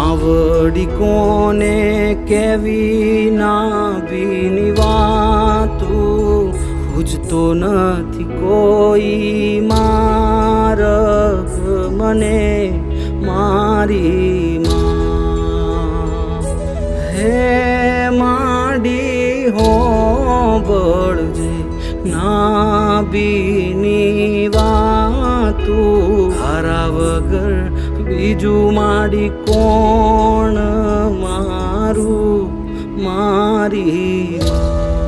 માવડી કોને કેવી ના બીની વાતું પૂછતો નથી કોઈ મારગ મને મારી માં હે માડી હો બળજે ના બીની વાતું હારા વગર બીજું માડી કોણ મારું મારી માં